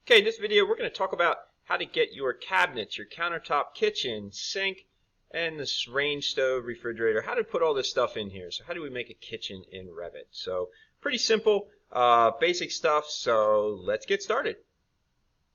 Okay, in this video we're going to talk about how to get your cabinets, your countertop, kitchen, sink, and this range stove, refrigerator, how to put all this stuff in here. So how do we make a kitchen in Revit? So pretty simple, basic stuff, so let's get started.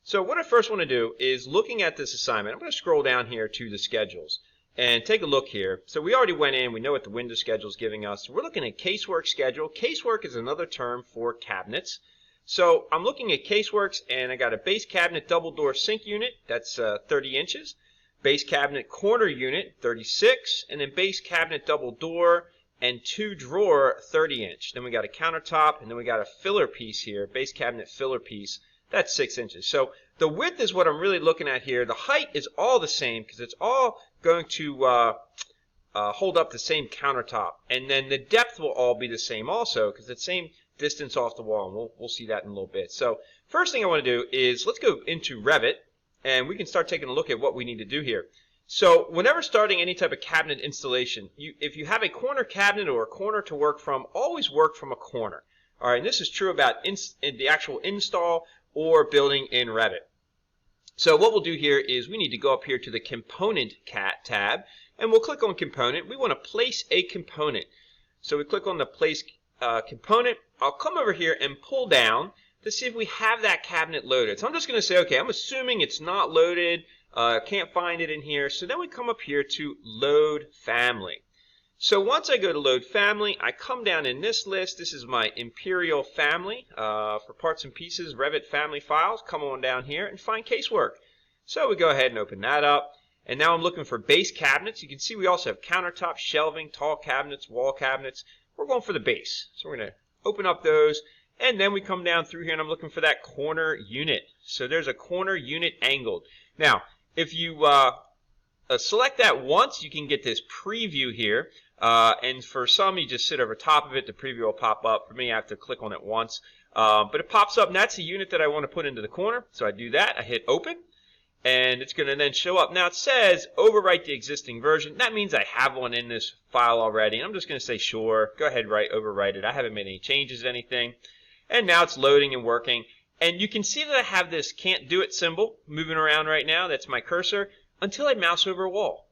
So what I first want to do is, looking at this assignment, I'm going to scroll down here to the schedules and take a look here. So we already went in, we know what the window schedule is giving us. We're looking at casework schedule. Casework is another term for cabinets. So I'm looking at Caseworks, and I got a base cabinet double door sink unit, that's 30 inches, base cabinet corner unit, 36, and then base cabinet double door and 2 drawer, 30 inch. Then we got a countertop, and then we got a filler piece here, base cabinet filler piece, that's 6 inches. So the width is what I'm really looking at here. The height is all the same because it's all going to hold up the same countertop. And then the depth will all be the same also because it's the same distance off the wall, and we'll see that in a little bit. So first thing I want to do is let's go into Revit, and we can start taking a look at what we need to do here. So whenever starting any type of cabinet installation, if you have a corner cabinet or a corner to work from, always work from a corner. All right, and this is true about the actual install or building in Revit. So what we'll do here is we need to go up here to the Component tab, and we'll click on Component. We want to place a component. So we click on the Place Component. I'll come over here and pull down to see if we have that cabinet loaded. So I'm just going to say, okay, I'm assuming it's not loaded. Can't find it in here. So then we come up here to Load Family. So once I go to Load Family, I come down in this list. This is my Imperial Family for parts and pieces, Revit family files. Come on down here and find Casework. So we go ahead and open that up. And now I'm looking for base cabinets. You can see we also have countertop, shelving, tall cabinets, wall cabinets. We're going for the base. So we're going to open up those, and then we come down through here, and I'm looking for that corner unit. So there's a corner unit angled. Now, if you select that once, you can get this preview here. And for some, you just sit over top of it. The preview will pop up. For me, I have to click on it once. But it pops up, and that's the unit that I want to put into the corner. So I do that. I hit Open, and it's going to then show up. Now, it says overwrite the existing version. That means I have one in this file already. And I'm just going to say, sure, go ahead, overwrite it. I haven't made any changes to anything. And now it's loading and working. And you can see that I have this can't do it symbol moving around right now. That's my cursor until I mouse over a wall.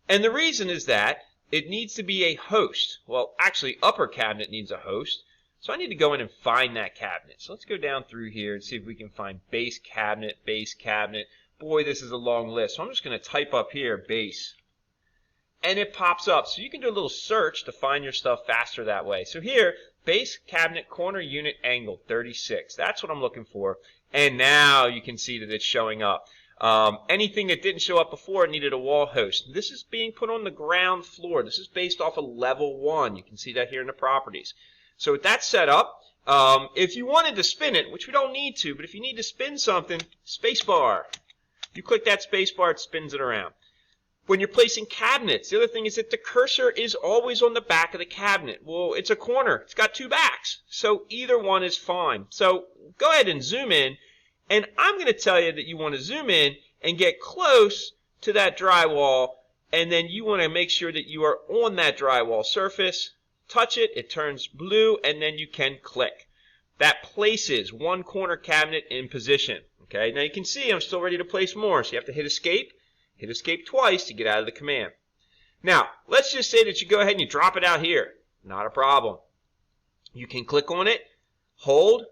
And the reason is that it needs to be a host. Well, actually, upper cabinet needs a host. So I need to go in and find that cabinet. So let's go down through here and see if we can find base cabinet, base cabinet. Boy, this is a long list. So I'm just going to type up here, base. And it pops up. So you can do a little search to find your stuff faster that way. So here, base cabinet corner unit angle 36. That's what I'm looking for. And now you can see that it's showing up. Anything that didn't show up before needed a wall host. This is being put on the ground floor. This is based off of level 1. You can see that here in the properties. So with that set up, if you wanted to spin it, which we don't need to, but if you need to spin something, space bar. You click that space bar, it spins it around. When you're placing cabinets, the other thing is that the cursor is always on the back of the cabinet. Well, it's a corner. It's got 2 backs. So either one is fine. So go ahead and zoom in. And I'm going to tell you that you want to zoom in and get close to that drywall. And then you want to make sure that you are on that drywall surface. Touch it. It turns blue. And then you can click. That places one corner cabinet in position. Okay, now you can see I'm still ready to place more, so you have to hit escape twice to get out of the command. Now, let's just say that you go ahead and you drop it out here. Not a problem. You can click on it, hold,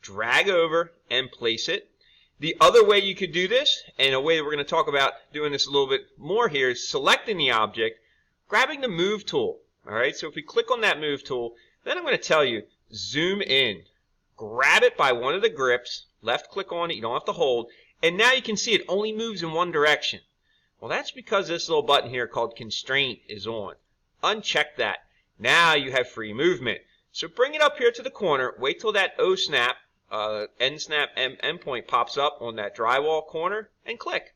drag over, and place it. The other way you could do this, and a way that we're going to talk about doing this a little bit more here, is selecting the object, grabbing the Move tool. All right, so if we click on that Move tool, then I'm going to tell you, zoom in. Grab it by one of the grips, left click on it, you don't have to hold, and now you can see it only moves in one direction. Well, that's because this little button here called Constraint is on. Uncheck that. Now you have free movement. So bring it up here to the corner, wait till that O-snap, end snap endpoint pops up on that drywall corner, and click.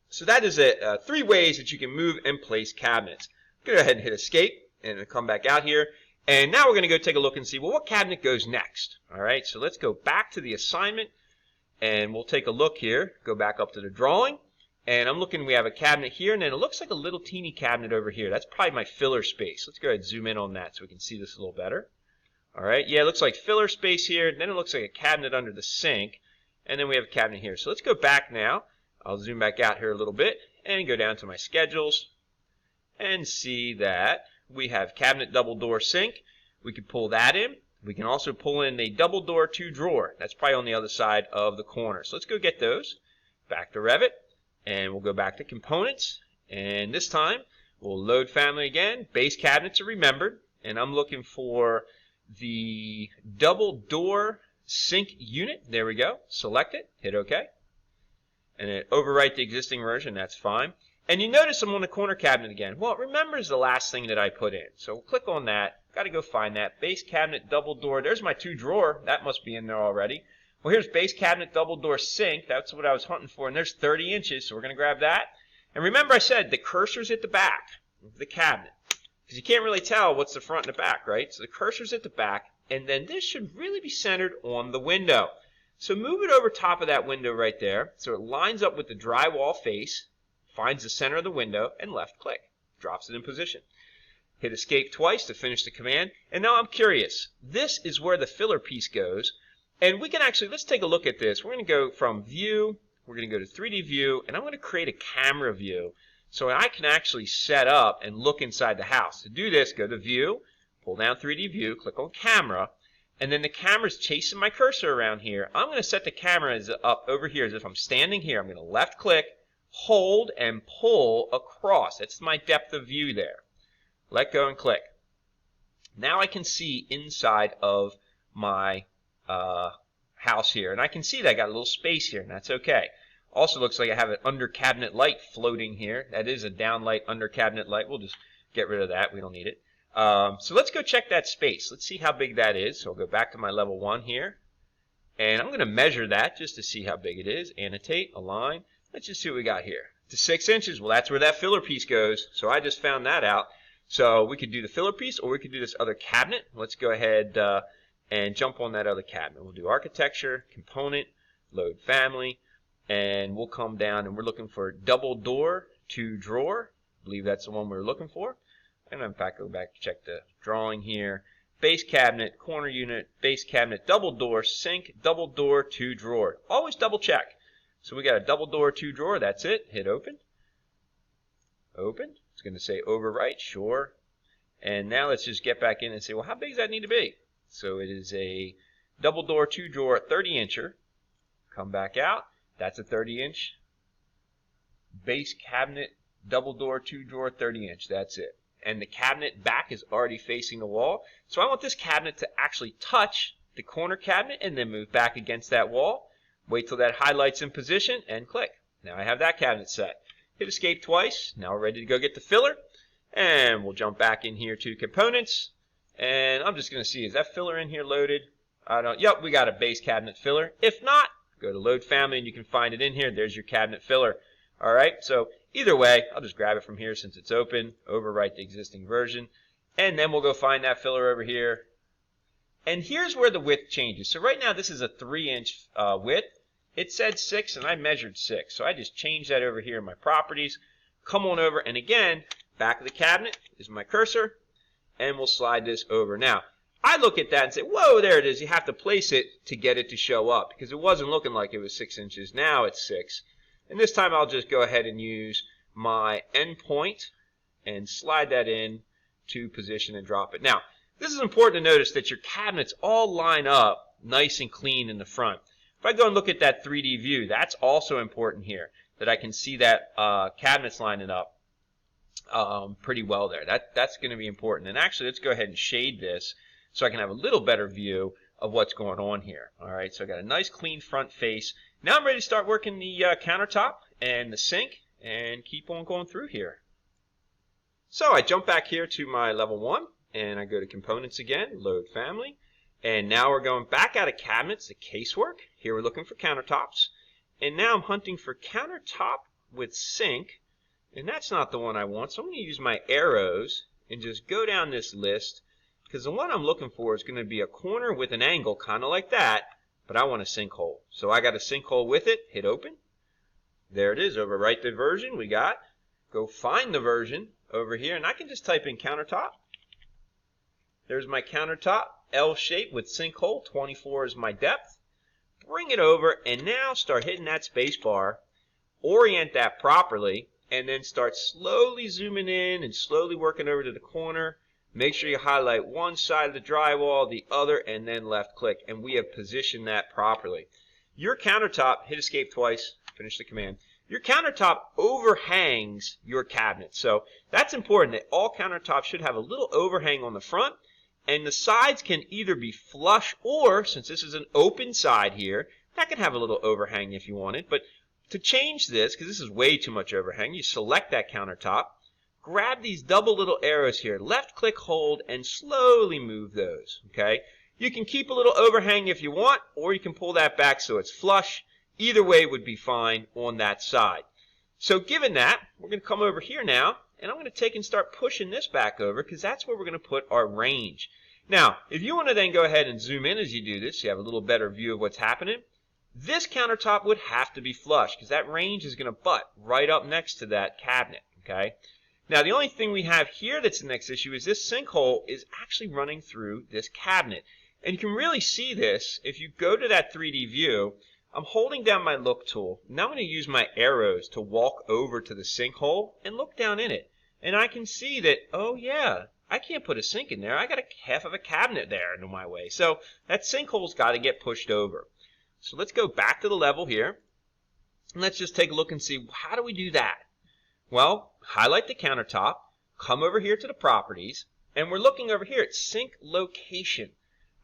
So that is 3 ways that you can move and place cabinets. Go ahead and hit escape, and come back out here. And now we're going to go take a look and see, well, what cabinet goes next? All right, so let's go back to the assignment, and we'll take a look here. Go back up to the drawing, and I'm looking, we have a cabinet here, and then it looks like a little teeny cabinet over here. That's probably my filler space. Let's go ahead and zoom in on that so we can see this a little better. All right, yeah, it looks like filler space here. Then it looks like a cabinet under the sink. and then we have a cabinet here. So let's go back now. I'll zoom back out here a little bit and go down to my schedules and see that we have cabinet double door sink. We can pull that in. We can also pull in a double door 2-drawer. That's probably on the other side of the corner. So let's go get those. Back to Revit, and we'll go back to components, and this time we'll load family again. Base cabinets are remembered, and I'm looking for the double door sink unit. There we go. Select it, hit OK, and then overwrite the existing version. That's fine. And you notice I'm on the corner cabinet again. Well, it remembers the last thing that I put in. So we'll click on that. Got to go find that. Base cabinet double door. There's my 2-drawer. That must be in there already. Well, here's base cabinet double door sink. That's what I was hunting for. And there's 30 inches. So we're going to grab that. And remember I said the cursor's at the back of the cabinet, because you can't really tell what's the front and the back, right? So the cursor's at the back. And then this should really be centered on the window. So move it over top of that window right there. So it lines up with the drywall face. Finds the center of the window, and left click. Drops it in position. Hit escape twice to finish the command. And now I'm curious. This is where the filler piece goes. And we can actually, let's take a look at this. We're going to go from view, we're going to go to 3D view, and I'm going to create a camera view so I can actually set up and look inside the house. To do this, go to view, pull down 3D view, click on camera, and then the camera's chasing my cursor around here. I'm going to set the camera up over here as if I'm standing here. I'm going to left click, hold, and pull across. That's my depth of view there. Let go and click. Now I can see inside of my house here. And I can see that I got a little space here, and that's okay. Also looks like I have an under cabinet light floating here. That is a down light, under cabinet light. We'll just get rid of that. We don't need it. So let's go check that space. Let's see how big that is. So I'll go back to my level 1 here. And I'm going to measure that just to see how big it is. Annotate, align. Let's just see what we got here. To 6 inches. Well, that's where that filler piece goes. So I just found that out. So we could do the filler piece, or we could do this other cabinet. Let's go ahead and jump on that other cabinet. We'll do architecture, component, load family, and we'll come down and we're looking for double door 2-drawer. I believe that's the one we're looking for. And in fact, go back to check the drawing here. Base cabinet, corner unit, base cabinet, double door, sink, double door 2-drawer. Always double check. So we got a double door 2-drawer. That's it. Hit open. Open. It's going to say overwrite. Sure. And now let's just get back in and say, well, how big does that need to be? So it is a double door 2-drawer 30-incher. Come back out. That's a 30-inch. Base cabinet, double door 2-drawer 30-inch. That's it. And the cabinet back is already facing the wall. So I want this cabinet to actually touch the corner cabinet and then move back against that wall. Wait till that highlight's in position and click. Now I have that cabinet set. Hit escape twice. Now we're ready to go get the filler. And we'll jump back in here to components. And I'm just going to see, is that filler in here loaded? Yep, we got a base cabinet filler. If not, go to load family and you can find it in here. There's your cabinet filler. All right, so either way, I'll just grab it from here since it's open, overwrite the existing version, and then we'll go find that filler over here. And here's where the width changes. So right now this is a 3-inch width. It said 6 and I measured 6. So I just changed that over here in my properties. Come on over, and again, back of the cabinet is my cursor, and we'll slide this over. Now, I look at that and say, whoa, there it is. You have to place it to get it to show up because it wasn't looking like it was 6 inches. Now it's 6. And this time I'll just go ahead and use my endpoint and slide that in to position and drop it. Now, this is important to notice that your cabinets all line up nice and clean in the front. If I go and look at that 3D view, that's also important here, that I can see that cabinets lining up pretty well there. That's going to be important. And actually, let's go ahead and shade this so I can have a little better view of what's going on here. All right, so I got a nice clean front face. Now I'm ready to start working the countertop and the sink and keep on going through here. So I jump back here to my level 1 and I go to components again, load family. And now we're going back out of cabinets to casework. Here we're looking for countertops. And now I'm hunting for countertop with sink. And that's not the one I want. So I'm going to use my arrows and just go down this list. Because the one I'm looking for is going to be a corner with an angle, kind of like that. But I want a sinkhole. So I got a sinkhole with it. Hit open. There it is. Overwrite the version we got. Go find the version over here. And I can just type in countertop. There's my countertop. L shape with sinkhole. 24 is my depth. bring it over, and now start hitting that space bar, orient that properly, and then start slowly zooming in and slowly working over to the corner. Make sure you highlight one side of the drywall, the other, and then left click, and we have positioned that properly. Your countertop, hit escape twice, finish the command. Your countertop overhangs your cabinet. So that's important that all countertops should have a little overhang on the front, and the sides can either be flush or, since this is an open side here, that can have a little overhang if you want it. But to change this, because this is way too much overhang, you select that countertop, grab these double little arrows here, left click, hold, and slowly move those, okay? You can keep a little overhang if you want, or you can pull that back so it's flush. Either way would be fine on that side. So given that, we're going to come over here now, and I'm going to take and start pushing this back over because that's where we're going to put our range. Now, if you want to then go ahead and zoom in as you do this, you have a little better view of what's happening. This countertop would have to be flush because that range is going to butt right up next to that cabinet, okay? Now, the only thing we have here that's the next issue is this sinkhole is actually running through this cabinet. And you can really see this if you go to that 3D view. I'm holding down my look tool. Now I'm going to use my arrows to walk over to the sinkhole and look down in it. And I can see that, oh yeah, I can't put a sink in there. I got half of a cabinet there in my way. So that sinkhole's got to get pushed over. So let's go back to the level here. And let's just take a look and see, how do we do that? Well, highlight the countertop, come over here to the properties, and we're looking over here at sink location.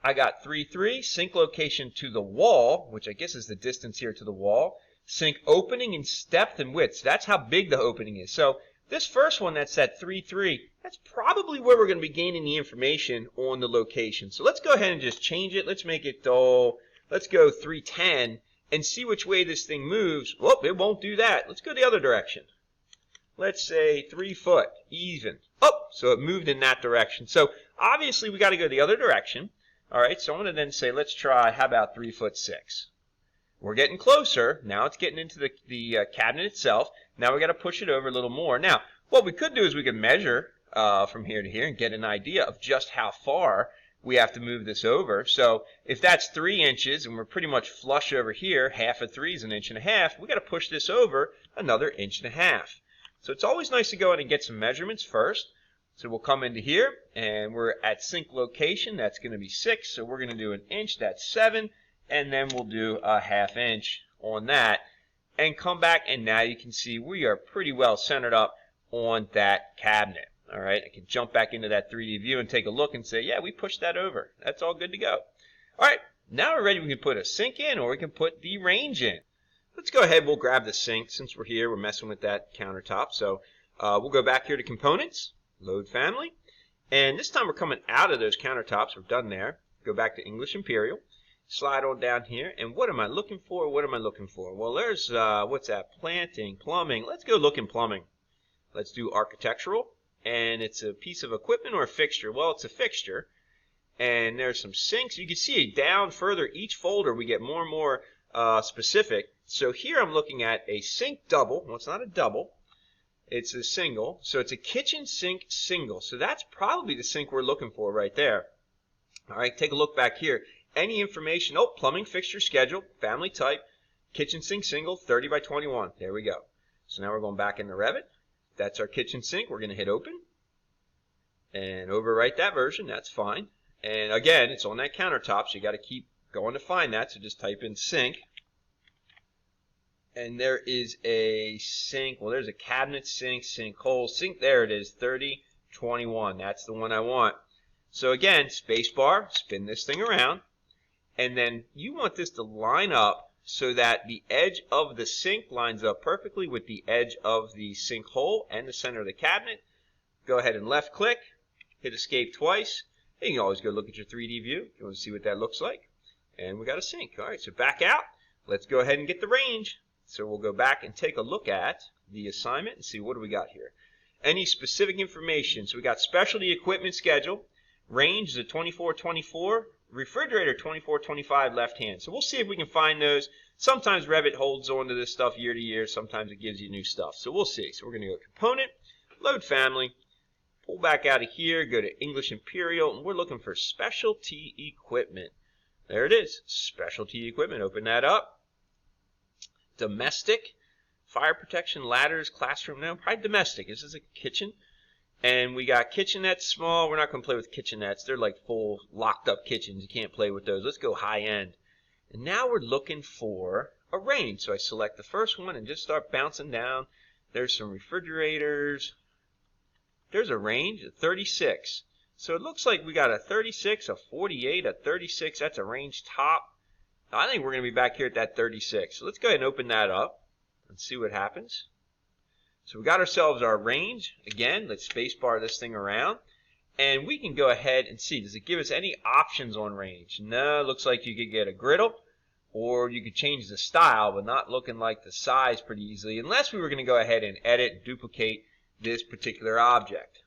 I got 3-3, sink location to the wall, which I guess is the distance here to the wall, sink opening and depth and width. So that's how big the opening is. So this first one that's at 3-3, that's probably where we're going to be gaining the information on the location. So let's go ahead and just change it. Let's make it, let's go 310 and see which way this thing moves. Whoop, it won't do that. Let's go the other direction. Let's say 3 foot, even. Oh, so it moved in that direction. So obviously we got to go the other direction. All right, so I'm going to then say, let's try, how about 3'6"? We're getting closer. Now it's getting into the cabinet itself. Now we got to push it over a little more. Now, what we could do is we could measure from here to here and get an idea of just how far we have to move this over. So if that's 3 inches and we're pretty much flush over here, half of 3 is 1.5 inches, we got to push this over another 1.5 inches. So it's always nice to go in and get some measurements first. So we'll come into here, and we're at sink location. That's going to be 6, so we're going to do 1 inch. That's 7, and then we'll do a 1/2 inch on that, and come back, and now you can see we are pretty well centered up on that cabinet. All right, I can jump back into that 3D view and take a look and say, yeah, we pushed that over. That's all good to go. All right, now we're ready. We can put a sink in, or we can put the range in. Let's go ahead. We'll grab the sink. Since we're here, we're messing with that countertop. So we'll go back here to components. Load family, and this time we're coming out of those countertops. We're done there. Go back to English Imperial, slide on down here, and what am I looking for? What am I looking for? Well, there's what's that? Planting, plumbing. Let's go look in plumbing. Let's do architectural, and it's a piece of equipment or a fixture. Well, it's a fixture, and there's some sinks. You can see down further each folder we get more and more specific. So here I'm looking at a sink double. Well, it's not a double. It's a single, so it's a kitchen sink single. So that's probably the sink we're looking for right there. All right, take a look back here. Any information? Oh, plumbing fixture schedule, family type, kitchen sink single, 30 by 21. There we go. So now we're going back into Revit. That's our kitchen sink. We're going to hit open and overwrite that version. That's fine. And again, it's on that countertop, so you got to keep going to find that. So just type in sink. And there is a sink. Well, there's a cabinet sink, sinkhole, sink. There it is, 3021. That's the one I want. So again, spacebar, spin this thing around. And then you want this to line up so that the edge of the sink lines up perfectly with the edge of the sinkhole and the center of the cabinet. Go ahead and left click, hit escape twice. You can always go look at your 3D view if you want to see what that looks like. And we got a sink. All right, so back out. Let's go ahead and get the range. So we'll go back and take a look at the assignment and see what do we got here. Any specific information. So we got specialty equipment schedule. Range is a 2424. Refrigerator 2425 left hand. So we'll see if we can find those. Sometimes Revit holds on to this stuff year to year. Sometimes it gives you new stuff. So we'll see. So we're going to go component, load family, pull back out of here, go to English Imperial, and we're looking for specialty equipment. There it is. Specialty equipment. Open that up. Domestic. Fire protection, ladders, classroom. No, probably domestic. This is a kitchen. And we got kitchenettes small. We're not going to play with kitchenettes. They're like full locked up kitchens. You can't play with those. Let's go high end. And now we're looking for a range. So I select the first one and just start bouncing down. There's some refrigerators. There's a range of 36. So it looks like we got a 36, a 48, a 36. That's a range top. I think we're going to be back here at that 36. So let's go ahead and open that up and see what happens. So we got ourselves our range. Again, let's spacebar this thing around. And we can go ahead and see, does it give us any options on range? No, it looks like you could get a griddle, or you could change the style, but not looking like the size pretty easily, unless we were going to go ahead and edit and duplicate this particular object.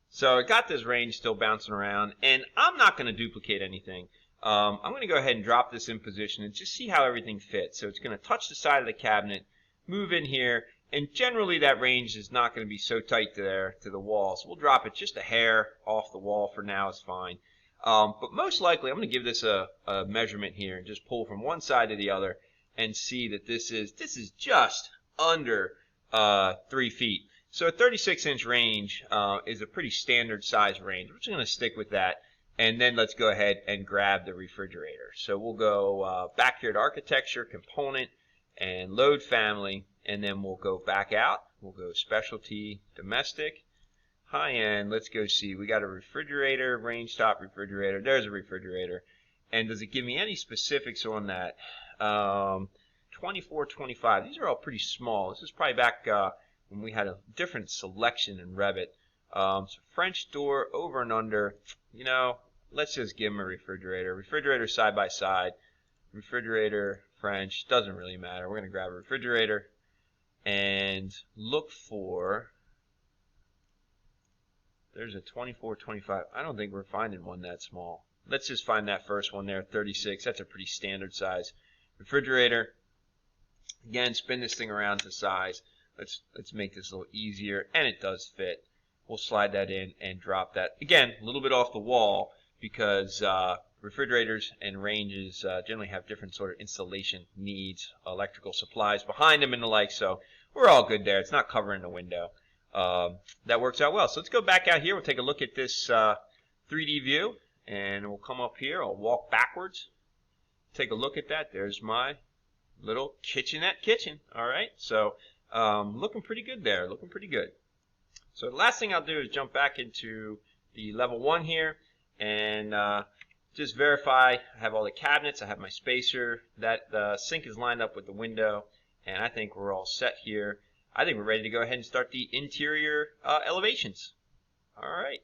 So I got this range still bouncing around, and I'm not going to duplicate anything. I'm going to go ahead and drop this in position and just see how everything fits. So it's going to touch the side of the cabinet, move in here, and generally that range is not going to be so tight to the wall. So we'll drop it just a hair off the wall for now. It's fine. But most likely I'm going to give this a measurement here and just pull from one side to the other and see that this is just under 3 feet. So a 36-inch range is a pretty standard size range. We're just going to stick with that. And then let's go ahead and grab the refrigerator. So we'll go back here to architecture, component, and load family. And then we'll go back out. We'll go specialty, domestic, high end. Let's go see. We got a refrigerator, range top refrigerator. There's a refrigerator. And does it give me any specifics on that? 24, 25. These are all pretty small. This is probably back when we had a different selection in Revit. So French door, over and under. You know, let's just give them a refrigerator. Refrigerator side by side. Refrigerator, French. Doesn't really matter. We're going to grab a refrigerator and look for, there's a 24, 25. I don't think we're finding one that small. Let's just find that first one there, 36. That's a pretty standard size refrigerator. Again, spin this thing around to size. Let's make this a little easier, and it does fit. We'll slide that in and drop that. Again, a little bit off the wall because refrigerators and ranges generally have different sort of installation needs, electrical supplies behind them and the like, so we're all good there. It's not covering the window. That works out well. So let's go back out here. We'll take a look at this 3D view, and we'll come up here. I'll walk backwards. Take a look at that. There's my little kitchenette kitchen. All right, so looking pretty good there. Looking pretty good. So the last thing I'll do is jump back into the level 1 here and just verify I have all the cabinets. I have my spacer. That the sink is lined up with the window, and I think we're all set here. I think we're ready to go ahead and start the interior elevations. All right.